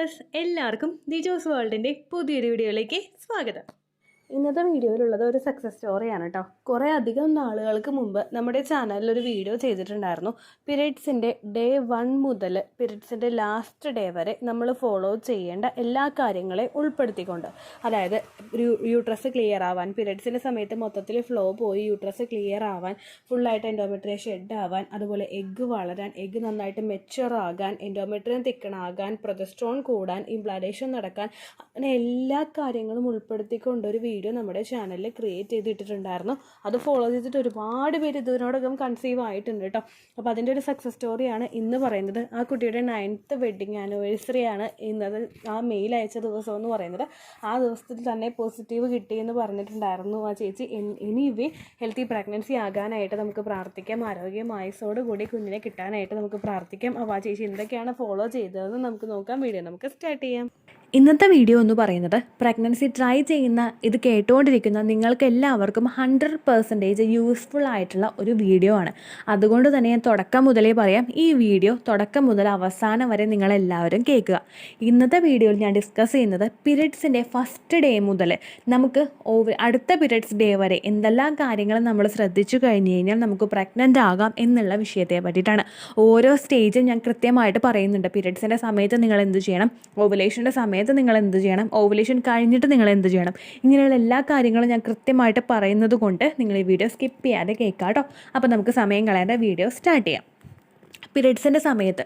Viewers, എല്ലാവർക്കും ദിജോസ് വേൾഡിൻ്റെ പുതിയൊരു വീഡിയോയിലേക്ക് സ്വാഗതം. ഇന്നത്തെ വീഡിയോയിലുള്ളത് ഒരു സക്സസ് സ്റ്റോറിയാണ് കേട്ടോ. കുറേ അധികം നാളുകൾക്ക് മുമ്പ് നമ്മുടെ ചാനലിൽ ഒരു വീഡിയോ ചെയ്തിട്ടുണ്ടായിരുന്നു. പീരിയഡ്സിൻ്റെ ഡേ 1 മുതൽ പീരിയഡ്സിൻ്റെ ലാസ്റ്റ് ഡേ വരെ നമ്മൾ ഫോളോ ചെയ്യേണ്ട എല്ലാ കാര്യങ്ങളെയും ഉൾപ്പെടുത്തിക്കൊണ്ട്, അതായത് യൂട്രസ് ക്ലിയർ ആവാൻ, പീരിയഡ്സിൻ്റെ സമയത്ത് മൊത്തത്തിൽ ഫ്ലോ പോയി യൂട്രസ് ക്ലിയർ ആവാൻ, ഫുള്ളായിട്ട് എൻഡോമെട്രിയം ഷെഡ് ആവാൻ, അതുപോലെ എഗ്ഗ് വളരാൻ, എഗ്ഗ് നന്നായിട്ട് മെച്ചുവർ ആകാൻ, എൻഡോമെട്രിയം തിക്കണാകാൻ, പ്രൊജസ്ട്രോൺ കൂടാൻ, ഇംപ്ലാന്റേഷൻ നടക്കാൻ, അങ്ങനെ എല്ലാ കാര്യങ്ങളും ഉൾപ്പെടുത്തിക്കൊണ്ട് ഒരു വീഡിയോ നമ്മുടെ ചാനലിൽ ക്രിയേറ്റ് ചെയ്തിട്ടുണ്ടായിരുന്നു. അത് ഫോളോ ചെയ്തിട്ട് ഒരുപാട് പേര് ഇതിനോടകം കൺസീവ് ആയിട്ടുണ്ട് കേട്ടോ. അപ്പോൾ അതിൻ്റെ ഒരു സക്സസ് സ്റ്റോറിയാണ് ഇന്ന് പറയുന്നത്. ആ കുട്ടിയുടെ 9th വെഡ്ഡിങ് ആനിവേഴ്സറിയാണ് ഇന്നത്. ആ മെയിൽ അയച്ച ദിവസം എന്ന് പറയുന്നത്. ആ ദിവസത്തിൽ തന്നെ പോസിറ്റീവ് കിട്ടിയെന്ന് പറഞ്ഞിട്ടുണ്ടായിരുന്നു ആ ചേച്ചി. ഇനി ഹെൽത്തി പ്രഗ്നൻസി ആകാനായിട്ട് നമുക്ക് പ്രാർത്ഥിക്കാം. ആരോഗ്യമായസോടുകൂടി കുഞ്ഞിനെ കിട്ടാനായിട്ട് നമുക്ക് പ്രാർത്ഥിക്കാം. അപ്പോൾ ആ ചേച്ചി എന്തൊക്കെയാണ് ഫോളോ ചെയ്തതെന്ന് നമുക്ക് നോക്കാം. വീഡിയോ നമുക്ക് സ്റ്റാർട്ട് ചെയ്യാം. ഇന്നത്തെ വീഡിയോ എന്ന് പറയുന്നത് പ്രഗ്നൻസി ട്രൈ ചെയ്യുന്ന, ഇത് കേട്ടുകൊണ്ടിരിക്കുന്ന നിങ്ങൾക്ക് എല്ലാവർക്കും 100% യൂസ്ഫുൾ ആയിട്ടുള്ള ഒരു വീഡിയോ ആണ്. അതുകൊണ്ട് തന്നെ ഞാൻ തുടക്കം മുതലേ പറയാം, ഈ വീഡിയോ തുടക്കം മുതൽ അവസാനം വരെ നിങ്ങളെല്ലാവരും കേൾക്കുക. ഇന്നത്തെ വീഡിയോയിൽ ഞാൻ ഡിസ്കസ് ചെയ്യുന്നത് പീരിയഡ്സിൻ്റെ ഫസ്റ്റ് ഡേ മുതൽ നമുക്ക് അടുത്ത പീരിയഡ്സ് ഡേ വരെ എന്തെല്ലാം കാര്യങ്ങൾ നമ്മൾ ശ്രദ്ധിച്ചു കഴിഞ്ഞ് കഴിഞ്ഞാൽ നമുക്ക് പ്രഗ്നൻ്റ് ആകാം എന്നുള്ള വിഷയത്തെ പറ്റിയിട്ടാണ്. ഓരോ സ്റ്റേജും ഞാൻ കൃത്യമായിട്ട് പറയുന്നുണ്ട്. പീരിയഡ്സിൻ്റെ സമയത്ത് നിങ്ങൾ എന്ത് ചെയ്യണം, ഓവുലേഷൻ്റെ സമയത്ത് നിങ്ങൾ എന്ത് ചെയ്യണം, ഓവുലേഷൻ കഴിഞ്ഞിട്ട് നിങ്ങൾ എന്ത് ചെയ്യണം, ഇങ്ങനെയുള്ള എല്ലാ കാര്യങ്ങളും ഞാൻ കൃത്യമായിട്ട് പറയുന്നത് കൊണ്ട് നിങ്ങൾ ഈ വീഡിയോ സ്കിപ്പ് ചെയ്യാതെ കേൾക്കാം കേട്ടോ. അപ്പോൾ നമുക്ക് സമയം കളയാതെ വീഡിയോ സ്റ്റാർട്ട് ചെയ്യാം. പീരിയഡ്സിൻ്റെ സമയത്ത്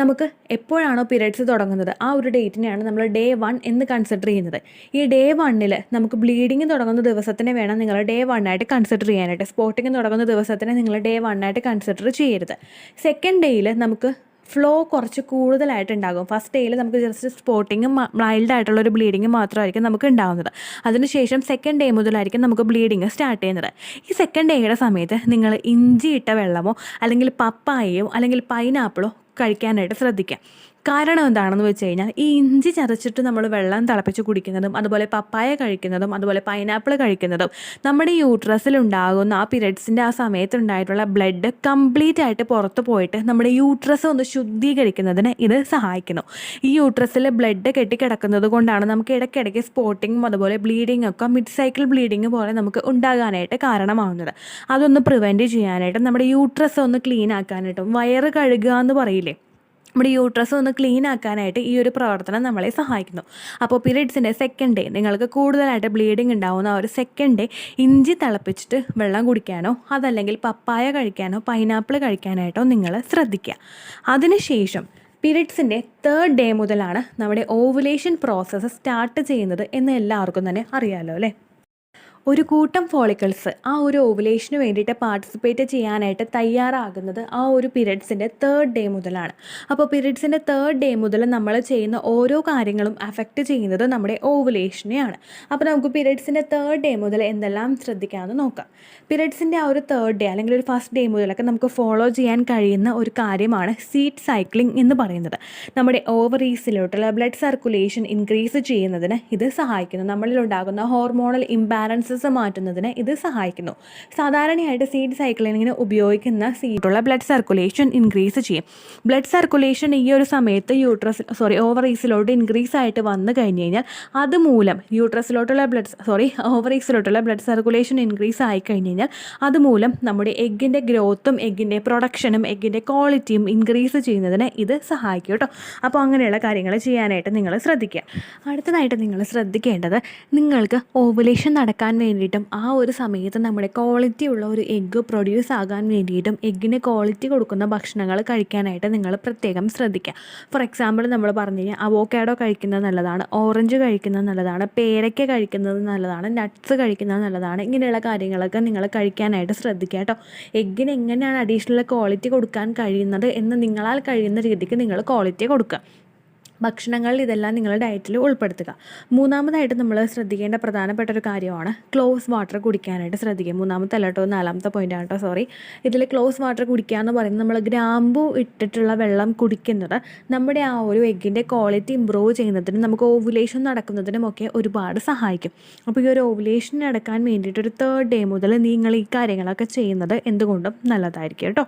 നമുക്ക് എപ്പോഴാണോ പീരിയഡ്സ് തുടങ്ങുന്നത് ആ ഒരു ഡേറ്റിനെയാണ് നമ്മൾ ഡേ 1 എന്ന് കൺസിഡർ ചെയ്യുന്നത്. ഈ ഡേ 1 നമുക്ക് ബ്ലീഡിങ് തുടങ്ങുന്ന ദിവസത്തിനെ വേണം നിങ്ങൾ ഡേ 1 ആയിട്ട് കൺസിഡർ ചെയ്യാനായിട്ട്. സ്പോട്ടിങ് തുടങ്ങുന്ന ദിവസത്തിനെ നിങ്ങൾ ഡേ 1 ആയിട്ട് കൺസിഡർ ചെയ്യരുത്. സെക്കൻഡ് ഡേയിൽ നമുക്ക് ഫ്ലോ കുറച്ച് കൂടുതലായിട്ടുണ്ടാകും. ഫസ്റ്റ് ഡേയിൽ നമുക്ക് ജസ്റ്റ് സ്പോട്ടിങ്ങും മൈൽഡായിട്ടുള്ളൊരു ബ്ലീഡിങ് മാത്രമായിരിക്കും നമുക്ക് ഉണ്ടാകുന്നത്. അതിനുശേഷം സെക്കൻഡ് ഡേ മുതലായിരിക്കും നമുക്ക് ബ്ലീഡിങ് സ്റ്റാർട്ട് ചെയ്യുന്നത്. ഈ സെക്കൻഡ് ഡേയുടെ സമയത്ത് നിങ്ങൾ ഇഞ്ചി ഇട്ട വെള്ളമോ അല്ലെങ്കിൽ പപ്പായയോ അല്ലെങ്കിൽ പൈനാപ്പിളോ കഴിക്കാനായിട്ട് ശ്രദ്ധിക്കാം. കാരണം എന്താണെന്ന് വെച്ച് കഴിഞ്ഞാൽ, ഈ ഇഞ്ചി ചതച്ചിട്ട് നമ്മൾ വെള്ളം തിളപ്പിച്ച് കുടിക്കുന്നതും അതുപോലെ പപ്പായ കഴിക്കുന്നതും അതുപോലെ പൈനാപ്പിൾ കഴിക്കുന്നതും നമ്മുടെ യൂട്രസിലുണ്ടാകുന്ന ആ പീരിയഡ്സിൻ്റെ ആ സമയത്തുണ്ടായിട്ടുള്ള ബ്ലഡ് കംപ്ലീറ്റ് ആയിട്ട് പുറത്ത് പോയിട്ട് നമ്മുടെ യൂട്രസ് ഒന്ന് ശുദ്ധീകരിക്കുന്നതിന് ഇത് സഹായിക്കുന്നു. ഈ യൂട്രസിൽ ബ്ലഡ് കെട്ടിക്കിടക്കുന്നത് കൊണ്ടാണ് നമുക്ക് ഇടയ്ക്കിടയ്ക്ക് സ്പോട്ടിങ്ങും അതുപോലെ ബ്ലീഡിങ്ങും ഒക്കെ മിഡ് സൈക്കിൾ ബ്ലീഡിങ് പോലെ നമുക്ക് ഉണ്ടാകാനായിട്ട് കാരണമാവുന്നത്. അതൊന്ന് പ്രിവെൻറ്റ് ചെയ്യാനായിട്ട്, നമ്മുടെ യൂട്രസ് ഒന്ന് ക്ലീൻ ആക്കാനായിട്ടും, വയറ് കഴുകുക എന്ന് പറയില്ലേ, നമ്മുടെ യൂട്രസ് ഒന്ന് ക്ലീൻ ആക്കാനായിട്ട് ഈ ഒരു പ്രവർത്തനം നമ്മളെ സഹായിക്കുന്നു. അപ്പോൾ പീരിയഡ്സിൻ്റെ സെക്കൻഡ് ഡേ നിങ്ങൾക്ക് കൂടുതലായിട്ട് ബ്ലീഡിങ് ഉണ്ടാവുന്ന ആ ഒരു സെക്കൻഡ് ഡേ ഇഞ്ചി തിളപ്പിച്ചിട്ട് വെള്ളം കുടിക്കാനോ അതല്ലെങ്കിൽ പപ്പായ കഴിക്കാനോ പൈനാപ്പിൾ കഴിക്കാനായിട്ടോ നിങ്ങൾ ശ്രദ്ധിക്കുക. അതിനുശേഷം പീരിയഡ്സിൻ്റെ 3rd ഡേ മുതലാണ് നമ്മുടെ ഓവുലേഷൻ പ്രോസസ്സ് സ്റ്റാർട്ട് ചെയ്യുന്നത് എന്ന് എല്ലാവർക്കും തന്നെ അറിയാമല്ലോ അല്ലേ. ഒരു കൂട്ടം ഫോളിക്കിൾസ് ആ ഒരു ഓവുലേഷന് വേണ്ടിയിട്ട് പാർട്ടിസിപ്പേറ്റ് ചെയ്യാനായിട്ട് തയ്യാറാകുന്നത് ആ ഒരു പീരിയഡ്സിൻ്റെ 3rd ഡേ മുതലാണ്. അപ്പോൾ പീരിയഡ്സിൻ്റെ 3rd ഡേ മുതൽ നമ്മൾ ചെയ്യുന്ന ഓരോ കാര്യങ്ങളും അഫക്റ്റ് ചെയ്യുന്നത് നമ്മുടെ ഓവുലേഷനെയാണ്. അപ്പോൾ നമുക്ക് പീരിയഡ്സിൻ്റെ 3rd ഡേ മുതൽ എന്തെല്ലാം ശ്രദ്ധിക്കാമെന്ന് നോക്കാം. പീരിയഡ്സിൻ്റെ ആ ഒരു 3rd ഡേ അല്ലെങ്കിൽ ഒരു ഫസ്റ്റ് ഡേ മുതലൊക്കെ നമുക്ക് ഫോളോ ചെയ്യാൻ കഴിയുന്ന ഒരു കാര്യമാണ് സീഡ് സൈക്ലിംഗ് എന്ന് പറയുന്നത്. നമ്മുടെ ഓവറീസിലോട്ടുള്ള ബ്ലഡ് സർക്കുലേഷൻ ഇൻക്രീസ് ചെയ്യുന്നതിന് ഇത് സഹായിക്കുന്നു. നമ്മളിലുണ്ടാകുന്ന ഹോർമോണൽ ഇംബാലൻസ് മാറ്റുന്നതിന് ഇത് സഹായിക്കുന്നു. സാധാരണയായിട്ട് സീഡ് സൈക്ലിങ്ങിന് ഉപയോഗിക്കുന്ന സീഡുള്ള ബ്ലഡ് സർക്കുലേഷൻ ഇൻക്രീസ് ചെയ്യും. ബ്ലഡ് സർക്കുലേഷൻ ഈ ഒരു സമയത്ത് ഓവറീസിലോട്ട് ഇൻക്രീസ് ആയിട്ട് വന്നു കഴിഞ്ഞ് കഴിഞ്ഞാൽ അതുമൂലം ഓവറീസിലോട്ടുള്ള ബ്ലഡ് സർക്കുലേഷൻ ഇൻക്രീസ് ആയി കഴിഞ്ഞ് കഴിഞ്ഞാൽ അതുമൂലം നമ്മുടെ എഗ്ഗിൻ്റെ ഗ്രോത്തും എഗ്ഗിൻ്റെ പ്രൊഡക്ഷനും എഗ്ഗിൻ്റെ ക്വാളിറ്റിയും ഇൻക്രീസ് ചെയ്യുന്നതിന് ഇത് സഹായിക്കും കേട്ടോ. അപ്പോൾ അങ്ങനെയുള്ള കാര്യങ്ങൾ ചെയ്യാനായിട്ട് നിങ്ങൾ ശ്രദ്ധിക്കുക. അടുത്തതായിട്ട് നിങ്ങൾ ശ്രദ്ധിക്കേണ്ടത്, നിങ്ങൾക്ക് ഓവുലേഷൻ നടക്കാൻ വേണ്ടിയിട്ടും ആ ഒരു സമയത്ത് നമ്മുടെ ക്വാളിറ്റി ഉള്ള ഒരു എഗ്ഗ് പ്രൊഡ്യൂസ് ആകാൻ വേണ്ടിയിട്ടും എഗ്ഗിന് ക്വാളിറ്റി കൊടുക്കുന്ന ഭക്ഷണങ്ങൾ കഴിക്കാനായിട്ട് നിങ്ങൾ പ്രത്യേകം ശ്രദ്ധിക്കുക. ഫോർ എക്സാമ്പിൾ നമ്മൾ പറഞ്ഞു കഴിഞ്ഞാൽ അവോക്കാഡോ കഴിക്കുന്നത് നല്ലതാണ്, ഓറഞ്ച് കഴിക്കുന്നത് നല്ലതാണ്, പേരയ്ക്ക കഴിക്കുന്നത് നല്ലതാണ്, നട്ട്സ് കഴിക്കുന്നത് നല്ലതാണ്. ഇങ്ങനെയുള്ള കാര്യങ്ങളൊക്കെ നിങ്ങൾ കഴിക്കാനായിട്ട് ശ്രദ്ധിക്കുക കേട്ടോ. എഗ്ഗിന് എങ്ങനെയാണ് അഡീഷണൽ ക്വാളിറ്റി കൊടുക്കാൻ കഴിയുന്നത് എന്ന് നിങ്ങളാൽ കഴിയുന്ന രീതിക്ക് നിങ്ങൾ ക്വാളിറ്റി കൊടുക്കുക. ഭക്ഷണങ്ങളിൽ ഇതെല്ലാം നിങ്ങളുടെ ഡയറ്റിൽ ഉൾപ്പെടുത്തുക. മൂന്നാമതായിട്ട് നമ്മൾ ശ്രദ്ധിക്കേണ്ട പ്രധാനപ്പെട്ട ഒരു കാര്യമാണ് ക്ലോസ് വാട്ടർ കുടിക്കാനായിട്ട് ശ്രദ്ധിക്കുക. മൂന്നാമത്തെ അല്ല കേട്ടോ, 4ാമത്തെ പോയിൻ്റാണ് കേട്ടോ, സോറി. ഇതിൽ ക്ലോസ് വാട്ടർ കുടിക്കുക എന്ന് പറയുന്നത് നമ്മൾ ഗ്രാമ്പു ഇട്ടിട്ടുള്ള വെള്ളം കുടിക്കുന്നത് നമ്മുടെ ആ ഒരു എഗ്ഗിൻ്റെ ക്വാളിറ്റി ഇമ്പ്രൂവ് ചെയ്യുന്നതിനും നമുക്ക് ഓവുലേഷൻ നടക്കുന്നതിനുമൊക്കെ ഒരുപാട് സഹായിക്കും. അപ്പോൾ ഈ ഒരു ഓവുലേഷൻ നടക്കാൻ വേണ്ടിയിട്ട് ഒരു 3rd ഡേ മുതൽ നിങ്ങൾ ഈ കാര്യങ്ങളൊക്കെ ചെയ്യുന്നത് എന്തുകൊണ്ടും നല്ലതായിരിക്കും കേട്ടോ.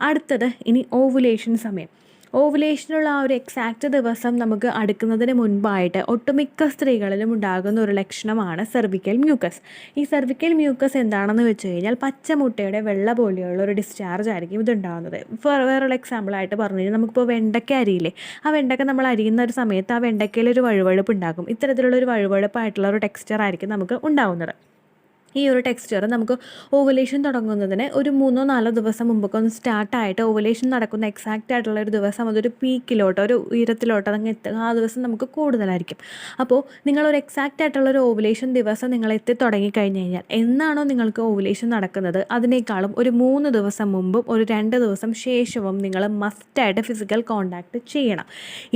അടുത്തത് ഇനി ഓവുലേഷൻ സമയം. ഓവുലേഷനുള്ള ആ ഒരു എക്സാക്റ്റ് ദിവസം നമുക്ക് അടുക്കുന്നതിന് മുൻപായിട്ട് ഒട്ടുമിക്ക സ്ത്രീകളിലും ഉണ്ടാകുന്ന ഒരു ലക്ഷണമാണ് സെർവിക്കൽ മ്യൂക്കസ്. ഈ സെർവിക്കൽ മ്യൂക്കസ് എന്താണെന്ന് വെച്ച് കഴിഞ്ഞാൽ പച്ചമുട്ടയുടെ വെള്ള പോലെയുള്ള ഒരു ഡിസ്ചാർജ് ആയിരിക്കും ഇതുണ്ടാകുന്നത്. വേറൊരു എക്സാമ്പിളായിട്ട് പറഞ്ഞു കഴിഞ്ഞാൽ നമുക്കിപ്പോൾ വെണ്ടയ്ക്ക അരിയില്ലേ, ആ വെണ്ടയ്ക്ക നമ്മൾ അരിയുന്ന ഒരു സമയത്ത് ആ വെണ്ടയ്ക്കയിൽ ഒരു വഴുവഴുപ്പ് ഉണ്ടാകും. ഇത്തരത്തിലുള്ളൊരു വഴുവഴുപ്പായിട്ടുള്ള ഒരു ടെക്സ്ചർ ആയിരിക്കും നമുക്ക് ഉണ്ടാകുന്നത്. ഈ ഒരു ടെക്സ്ചർ നമുക്ക് ഓവുലേഷൻ തുടങ്ങുന്നതിന് ഒരു 3-4 ദിവസം മുമ്പൊക്കെ ഒന്ന് സ്റ്റാർട്ടായിട്ട് ഓവുലേഷൻ നടക്കുന്ന എക്സാക്റ്റ് ആയിട്ടുള്ള ഒരു ദിവസം അതൊരു പീക്കിലോട്ടോ ഒരു ഉയരത്തിലോട്ടോ അതങ്ങ് എത്തുക, ആ ദിവസം നമുക്ക് കൂടുതലായിരിക്കും. അപ്പോൾ നിങ്ങളൊരു എക്സാക്റ്റ് ആയിട്ടുള്ളൊരു ഓവുലേഷൻ ദിവസം നിങ്ങൾ എത്തി തുടങ്ങിക്കഴിഞ്ഞ് കഴിഞ്ഞാൽ എന്നാണോ നിങ്ങൾക്ക് ഓവുലേഷൻ നടക്കുന്നത് അതിനേക്കാളും ഒരു 3 ദിവസം മുമ്പും ഒരു 2 ദിവസം ശേഷവും നിങ്ങൾ മസ്റ്റായിട്ട് ഫിസിക്കൽ കോൺടാക്റ്റ് ചെയ്യണം.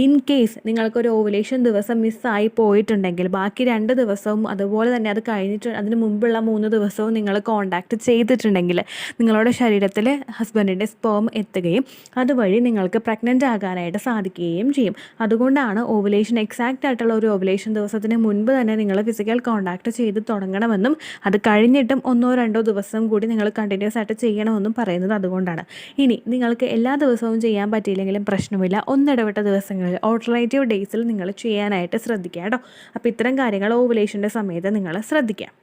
ഇൻ കേസ് നിങ്ങൾക്കൊരു ഓവുലേഷൻ ദിവസം മിസ്സായി പോയിട്ടുണ്ടെങ്കിൽ ബാക്കി 2 ദിവസവും അതുപോലെ തന്നെ അത് കഴിഞ്ഞിട്ട് അതിന് മുമ്പുള്ള 3 ദിവസവും നിങ്ങൾ കോൺടാക്റ്റ് ചെയ്തിട്ടുണ്ടെങ്കിൽ നിങ്ങളുടെ ശരീരത്തിൽ ഹസ്ബൻഡിൻ്റെ സ്പേം എത്തുകയും അതുവഴി നിങ്ങൾക്ക് പ്രഗ്നൻ്റ് ആകാനായിട്ട് സാധിക്കുകയും ചെയ്യും. അതുകൊണ്ടാണ് ഓവുലേഷൻ എക്സാക്റ്റ് ആയിട്ടുള്ള ഒരു ഓവുലേഷൻ ദിവസത്തിന് മുൻപ് തന്നെ നിങ്ങൾ ഫിസിക്കൽ കോൺടാക്റ്റ് ചെയ്ത് തുടങ്ങണമെന്നും അത് കഴിഞ്ഞിട്ടും 1-2 ദിവസം കൂടി നിങ്ങൾ കണ്ടിന്യൂസ് ആയിട്ട് ചെയ്യണമെന്നും പറയുന്നത് അതുകൊണ്ടാണ്. ഇനി നിങ്ങൾക്ക് എല്ലാ ദിവസവും ചെയ്യാൻ പറ്റിയില്ലെങ്കിലും പ്രശ്നമില്ല, ഒന്നിടവിട്ട ദിവസങ്ങളിൽ ഓൾട്ടർനേറ്റീവ് ഡേയ്സിൽ നിങ്ങൾ ചെയ്യാനായിട്ട് ശ്രദ്ധിക്കുക കേട്ടോ. അപ്പോൾ ഇത്തരം കാര്യങ്ങൾ ഓവുലേഷൻ്റെ സമയത്ത് നിങ്ങൾ ശ്രദ്ധിക്കുക.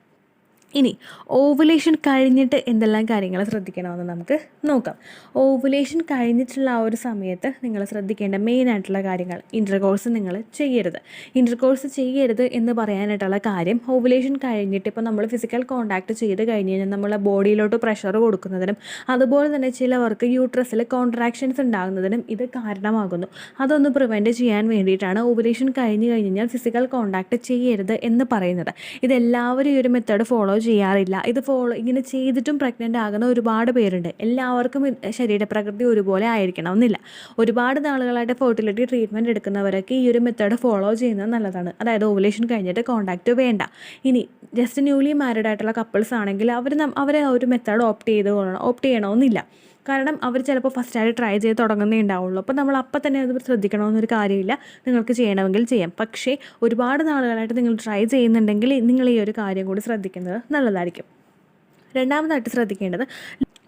ഇനി ഓവുലേഷൻ കഴിഞ്ഞിട്ട് എന്തെല്ലാം കാര്യങ്ങൾ ശ്രദ്ധിക്കണമെന്ന് നമുക്ക് നോക്കാം. ഓവുലേഷൻ കഴിഞ്ഞിട്ടുള്ള ആ ഒരു സമയത്ത് നിങ്ങൾ ശ്രദ്ധിക്കേണ്ട മെയിനായിട്ടുള്ള കാര്യങ്ങൾ, ഇൻ്റർകോഴ്സ് നിങ്ങൾ ചെയ്യരുത്. ഇൻ്റർകോഴ്സ് ചെയ്യരുത് എന്ന് പറയാനായിട്ടുള്ള കാര്യം, ഓവുലേഷൻ കഴിഞ്ഞിട്ട് ഇപ്പോൾ നമ്മൾ ഫിസിക്കൽ കോൺടാക്റ്റ് ചെയ്ത് കഴിഞ്ഞ് കഴിഞ്ഞാൽ നമ്മളെ ബോഡിയിലോട്ട് പ്രഷർ കൊടുക്കുന്നതിനും അതുപോലെ തന്നെ ചിലവർക്ക് യൂട്രസിൽ കോൺട്രാക്ഷൻസ് ഉണ്ടാകുന്നതിനും ഇത് കാരണമാകുന്നു. അതൊന്ന് പ്രിവെൻറ്റ് ചെയ്യാൻ വേണ്ടിയിട്ടാണ് ഓവുലേഷൻ കഴിഞ്ഞ് കഴിഞ്ഞാൽ ഫിസിക്കൽ കോൺടാക്റ്റ് ചെയ്യരുത് എന്ന് പറയുന്നത്. ഇതെല്ലാവരും ഈ ഒരു മെത്തേഡ് ഫോളോ ചെയ്യാറില്ല. ഇത് ഇങ്ങനെ ചെയ്തിട്ടും പ്രഗ്നൻ്റ് ആകുന്ന ഒരുപാട് പേരുണ്ട്. എല്ലാവർക്കും ശരീരപ്രകൃതി ഒരുപോലെ ആയിരിക്കണമെന്നില്ല. ഒരുപാട് നാളുകളായിട്ട് ഫെർട്ടിലിറ്റി ട്രീറ്റ്മെൻറ്റ് എടുക്കുന്നവരൊക്കെ ഈ ഒരു മെത്തേഡ് ഫോളോ ചെയ്യുന്നത് നല്ലതാണ്. അതായത് ഓവുലേഷൻ കഴിഞ്ഞിട്ട് കോൺടാക്റ്റ് വേണ്ട. ഇനി ജസ്റ്റ് ന്യൂലി മാരീഡ് ആയിട്ടുള്ള കപ്പിൾസ് ആണെങ്കിൽ അവർ ആ ഒരു മെത്തേഡ് ഓപ്റ്റ് ചെയ്യണമെന്നില്ല. കാരണം അവർ ചിലപ്പോൾ ഫസ്റ്റായിട്ട് ട്രൈ ചെയ്ത് തുടങ്ങുന്നേ ഉണ്ടാവുള്ളൂ. അപ്പോൾ നമ്മൾ അപ്പം തന്നെ അത് ശ്രദ്ധിക്കണമെന്നൊരു കാര്യമില്ല. നിങ്ങൾക്ക് ചെയ്യണമെങ്കിൽ ചെയ്യാം. പക്ഷേ ഒരുപാട് നാളുകളായിട്ട് നിങ്ങൾ ട്രൈ ചെയ്യുന്നുണ്ടെങ്കിൽ നിങ്ങൾ ഈ ഒരു കാര്യം കൂടി ശ്രദ്ധിക്കുന്നത് നല്ലതായിരിക്കും. രണ്ടാമതായിട്ട് ശ്രദ്ധിക്കേണ്ടത്,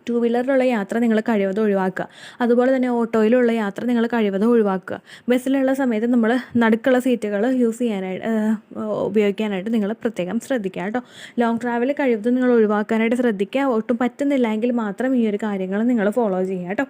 2 വീലറിലുള്ള യാത്ര നിങ്ങൾ കഴിവതും ഒഴിവാക്കുക. അതുപോലെ തന്നെ ഓട്ടോയിലുള്ള യാത്ര നിങ്ങൾ കഴിവതും ഒഴിവാക്കുക. ബസ്സിലുള്ള സമയത്ത് നമ്മൾ നടുക്കുള്ള സീറ്റുകൾ ഉപയോഗിക്കാനായിട്ട് നിങ്ങൾ പ്രത്യേകം ശ്രദ്ധിക്കുക കേട്ടോ. ലോങ് ട്രാവൽ കഴിവതും നിങ്ങൾ ഒഴിവാക്കാനായിട്ട് ശ്രദ്ധിക്കുക. ഒട്ടും പറ്റുന്നില്ല എങ്കിൽ മാത്രം ഈ ഒരു കാര്യങ്ങൾ നിങ്ങൾ ഫോളോ ചെയ്യുക കേട്ടോ.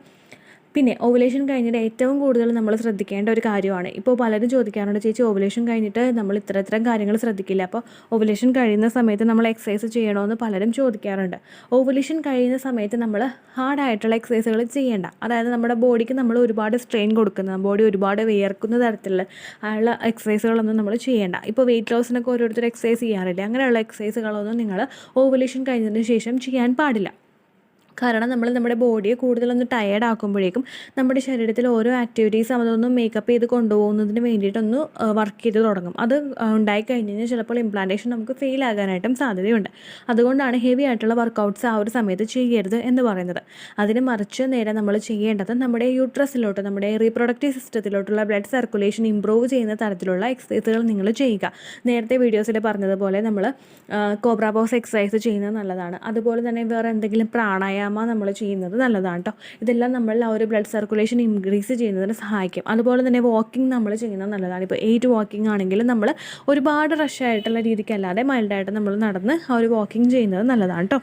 പിന്നെ ഓവുലേഷൻ കഴിഞ്ഞിട്ട് ഏറ്റവും കൂടുതൽ നമ്മൾ ശ്രദ്ധിക്കേണ്ട ഒരു കാര്യമാണ്, ഇപ്പോൾ പലരും ചോദിക്കാറുണ്ട്, ചേച്ചി ഓവുലേഷൻ കഴിഞ്ഞിട്ട് നമ്മൾ ഇത്തരം കാര്യങ്ങൾ ശ്രദ്ധിക്കില്ല, അപ്പോൾ ഓവുലേഷൻ കഴിയുന്ന സമയത്ത് നമ്മൾ എക്സസൈസ് ചെയ്യണമെന്ന് പലരും ചോദിക്കാറുണ്ട്. ഓവുലേഷൻ കഴിയുന്ന സമയത്ത് നമ്മൾ ഹാർഡായിട്ടുള്ള എക്സസൈസുകൾ ചെയ്യേണ്ട. അതായത് നമ്മുടെ ബോഡിക്ക് നമ്മൾ ഒരുപാട് സ്ട്രെയിൻ കൊടുക്കുന്ന, ബോഡി ഒരുപാട് വിയർക്കുന്ന തരത്തിലുള്ള എക്സസൈസുകളൊന്നും നമ്മൾ ചെയ്യേണ്ട. ഇപ്പോൾ വെയിറ്റ് ലോസിനൊക്കെ ഓരോരുത്തർ എക്സസൈസ് ചെയ്യാറില്ല, അങ്ങനെയുള്ള എക്സസൈസുകളൊന്നും നിങ്ങൾ ഓവുലേഷൻ കഴിഞ്ഞതിന് ശേഷം ചെയ്യാൻ പാടില്ല. കാരണം നമ്മുടെ ബോഡിയെ കൂടുതലൊന്ന് ടയേർഡ് ആക്കുമ്പോഴേക്കും നമ്മുടെ ശരീരത്തിൽ ഓരോ ആക്ടിവിറ്റീസും അതൊന്നും മേക്കപ്പ് ചെയ്ത് കൊണ്ടുപോകുന്നതിന് വേണ്ടിയിട്ടൊന്ന് വർക്ക് ചെയ്ത് തുടങ്ങും. അത് ഉണ്ടായിക്കഴിഞ്ഞ് കഴിഞ്ഞാൽ ചിലപ്പോൾ ഇംപ്ലാന്റേഷൻ നമുക്ക് ഫെയിൽ ആകാനായിട്ടും സാധ്യതയുണ്ട്. അതുകൊണ്ടാണ് ഹെവി ആയിട്ടുള്ള വർക്കൗട്ട്സ് ആ ഒരു സമയത്ത് ചെയ്യരുത് എന്ന് പറയുന്നത്. അതിന് മറിച്ച് നേരെ നമ്മൾ ചെയ്യേണ്ടത് നമ്മുടെ യൂട്രസിലോട്ട്, നമ്മുടെ റീപ്രൊഡക്റ്റീവ് സിസ്റ്റത്തിലോട്ടുള്ള ബ്ലഡ് സർക്കുലേഷൻ ഇമ്പ്രൂവ് ചെയ്യുന്ന തരത്തിലുള്ള എക്സസൈസുകൾ നിങ്ങൾ ചെയ്യുക. നേരത്തെ വീഡിയോസിൽ പറഞ്ഞതുപോലെ നമ്മൾ കോബ്ര പോസ് എക്സസൈസ് ചെയ്യുന്നത് നല്ലതാണ്. അതുപോലെ തന്നെ വേറെ എന്തെങ്കിലും പ്രാണായാമം നമ്മൾ ചെയ്യുന്നത് നല്ലതാണ് കേട്ടോ. ഇതെല്ലാം നമ്മൾ ആ ഒരു ബ്ലഡ് സർക്കുലേഷൻ ഇൻക്രീസ് ചെയ്യുന്നതിന് സഹായിക്കും. അതുപോലെ തന്നെ വാക്കിംഗ് നമ്മൾ ചെയ്യുന്നത് നല്ലതാണ്. ഇപ്പോൾ 8 വാക്കിംഗ് ആണെങ്കിൽ നമ്മൾ ഒരുപാട് റഷായിട്ടുള്ള രീതിക്കല്ലാതെ മൈൽഡായിട്ട് നമ്മൾ നടന്ന് ആ ഒരു വാക്കിംഗ് ചെയ്യുന്നത് നല്ലതാണ് കേട്ടോ.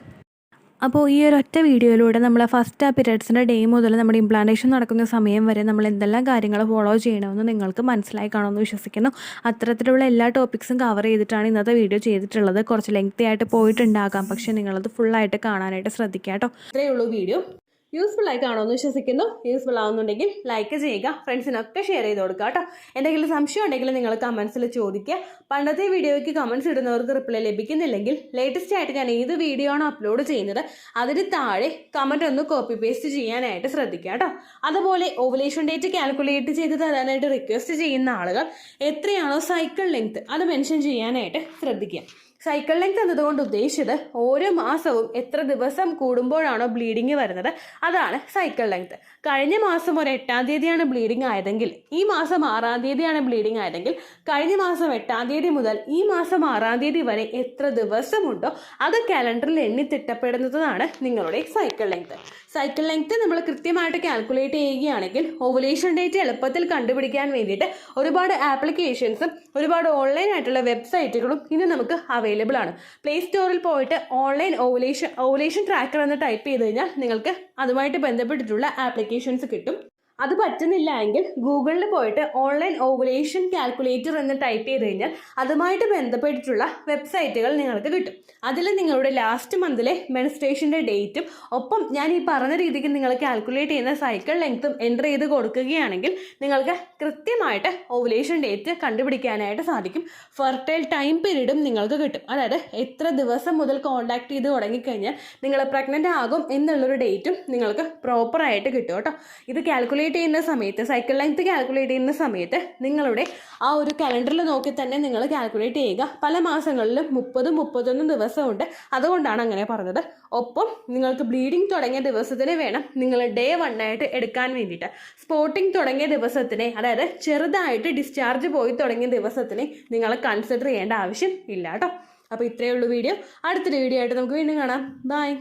അപ്പോൾ ഈ ഒരൊറ്റ വീഡിയോയിലൂടെ നമ്മൾ ഫസ്റ്റ് ആ പീരിയഡ്സിൻ്റെ ഡേ മുതൽ നമ്മുടെ ഇംപ്ലാന്റേഷൻ നടക്കുന്ന സമയം വരെ നമ്മൾ എന്തെല്ലാം കാര്യങ്ങൾ ഫോളോ ചെയ്യണമെന്ന് നിങ്ങൾക്ക് മനസ്സിലായി കാണുമെന്ന് വിശ്വസിക്കുന്നു. അത്തരത്തിലുള്ള എല്ലാ ടോപ്പിക്സും കവർ ചെയ്തിട്ടാണ് ഇന്നത്തെ വീഡിയോ ചെയ്തിട്ടുള്ളത്. കുറച്ച് ലെങ്തി ആയിട്ട് പോയിട്ടുണ്ടാകാം, പക്ഷേ നിങ്ങളത് ഫുള്ളായിട്ട് കാണാനായിട്ട് ശ്രദ്ധിക്കുക കേട്ടോ. ഇത്രയേ ഉള്ളൂ വീഡിയോ. യൂസ്ഫുൾ ആയി കാണുമെന്ന് വിശ്വസിക്കുന്നു. യൂസ്ഫുൾ ആവുന്നുണ്ടെങ്കിൽ ലൈക്ക് ചെയ്യുക, ഫ്രണ്ട്സിനൊക്കെ ഷെയർ ചെയ്ത് കൊടുക്കുക കേട്ടോ. എന്തെങ്കിലും സംശയം ഉണ്ടെങ്കിൽ നിങ്ങൾ കമൻസിൽ ചോദിക്കുക. പണ്ടത്തെ വീഡിയോയ്ക്ക് കമൻസ് ഇടുന്നവർക്ക് റിപ്ലൈ ലഭിക്കുന്നില്ലെങ്കിൽ ലേറ്റസ്റ്റ് ആയിട്ട് ഞാൻ ഏത് വീഡിയോ ആണോ അപ്ലോഡ് ചെയ്യുന്നത് അതിന് താഴെ കമൻറ്റ് ഒന്ന് കോപ്പി പേസ്റ്റ് ചെയ്യാനായിട്ട് ശ്രദ്ധിക്കുക കേട്ടോ. അതുപോലെ ഓവുലേഷൻ ഡേറ്റ് കാൽക്കുലേറ്റ് ചെയ്ത് തരാനായിട്ട് റിക്വസ്റ്റ് ചെയ്യുന്ന ആളുകൾ എത്രയാണോ സൈക്കിൾ ലെങ്ത് അത് മെൻഷൻ ചെയ്യാനായിട്ട് ശ്രദ്ധിക്കുക. സൈക്കിൾ ലെങ്ത് എന്നതുകൊണ്ട് ഉദ്ദേശിച്ചത് ഓരോ മാസവും എത്ര ദിവസം കൂടുമ്പോഴാണോ ബ്ലീഡിങ് വരുന്നത് അതാണ് സൈക്കിൾ ലെങ്ത്. കഴിഞ്ഞ മാസം ഒരു 8-ാം തീയതിയാണ് ബ്ലീഡിങ് ആയതെങ്കിൽ ഈ മാസം 6-ാം തീയതിയാണ് ബ്ലീഡിങ് ആയതെങ്കിൽ കഴിഞ്ഞ മാസം 8-ാം തീയതി മുതൽ ഈ മാസം 6-ാം തീയതി വരെ എത്ര ദിവസമുണ്ടോ അത് കാലണ്ടറിൽ എണ്ണി തിട്ടപ്പെടുന്നതാണ് നിങ്ങളുടെ സൈക്കിൾ ലെങ്ത്. സൈക്കിൾ ലെങ്ത് നമ്മൾ കൃത്യമായിട്ട് കാൽക്കുലേറ്റ് ചെയ്യുകയാണെങ്കിൽ ഓവുലേഷൻ ഡേറ്റ് എളുപ്പത്തിൽ കണ്ടുപിടിക്കാൻ വേണ്ടിയിട്ട് ഒരുപാട് ആപ്ലിക്കേഷൻസും ഒരുപാട് ഓൺലൈൻ ആയിട്ടുള്ള വെബ്സൈറ്റുകളും ഇന്ന് നമുക്ക് അവൈലബിൾ ആണ്. പ്ലേ സ്റ്റോറിൽ പോയിട്ട് ഓൺലൈൻ ഓവുലേഷൻ ട്രാക്കർ എന്ന് ടൈപ്പ് ചെയ്ത് കഴിഞ്ഞാൽ നിങ്ങൾക്ക് അതുമായിട്ട് ബന്ധപ്പെട്ടിട്ടുള്ള ആപ്ലിക്കേഷൻസ് കിട്ടും. അത് പറ്റുന്നില്ല എങ്കിൽ ഗൂഗിളിൽ പോയിട്ട് ഓൺലൈൻ ഓവുലേഷൻ കാൽക്കുലേറ്റർ എന്ന് ടൈപ്പ് ചെയ്ത് കഴിഞ്ഞാൽ അതുമായിട്ട് ബന്ധപ്പെട്ടിട്ടുള്ള വെബ്സൈറ്റുകൾ നിങ്ങൾക്ക് കിട്ടും. അതിൽ നിങ്ങളുടെ ലാസ്റ്റ് മന്തിലെ മെൻസ്ട്രേഷൻ്റെ ഡേറ്റും ഒപ്പം ഞാൻ ഈ പറഞ്ഞ രീതിക്ക് നിങ്ങൾ കാൽക്കുലേറ്റ് ചെയ്യുന്ന സൈക്കിൾ ലെങ്ത്തും എൻ്റർ ചെയ്ത് കൊടുക്കുകയാണെങ്കിൽ നിങ്ങൾക്ക് കൃത്യമായിട്ട് ഓവുലേഷൻ ഡേറ്റ് കണ്ടുപിടിക്കാനായിട്ട് സാധിക്കും. ഫെർട്ടൈൽ ടൈം പീരീഡും നിങ്ങൾക്ക് കിട്ടും. അതായത് എത്ര ദിവസം മുതൽ കോൺടാക്ട് ചെയ്ത് തുടങ്ങിക്കഴിഞ്ഞാൽ നിങ്ങൾ പ്രഗ്നൻ്റ് ആകും എന്നുള്ളൊരു ഡേറ്റും നിങ്ങൾക്ക് പ്രോപ്പറായിട്ട് കിട്ടും കേട്ടോ. ഇത് കാൽക്കുലേറ്റ് ചെയ്യുന്ന സമയത്ത് സൈക്കിൾ ലെങ്ത് കാൽക്കുലേറ്റ് ചെയ്യുന്ന സമയത്ത് നിങ്ങളുടെ ആ ഒരു കലണ്ടറിൽ നോക്കി തന്നെ നിങ്ങൾ കാൽക്കുലേറ്റ് ചെയ്യുക. പല മാസങ്ങളിലും 30-31 ദിവസമുണ്ട്, അതുകൊണ്ടാണ് അങ്ങനെ പറഞ്ഞത്. ഒപ്പം നിങ്ങൾക്ക് ബ്ലീഡിങ് തുടങ്ങിയ ദിവസത്തിന് വേണം നിങ്ങൾ ഡേ 1 ആയിട്ട് എടുക്കാൻ വേണ്ടിയിട്ട്. സ്പോട്ടിങ് തുടങ്ങിയ ദിവസത്തിനെ, അതായത് ചെറുതായിട്ട് ഡിസ്ചാർജ് പോയി തുടങ്ങിയ ദിവസത്തിനെ നിങ്ങൾ കൺസിഡർ ചെയ്യേണ്ട ആവശ്യം ഇല്ല കേട്ടോ. അപ്പോൾ ഇത്രയേ ഉള്ളൂ വീഡിയോ. അടുത്തൊരു വീഡിയോ ആയിട്ട് നമുക്ക് വീണ്ടും കാണാം. ബൈ.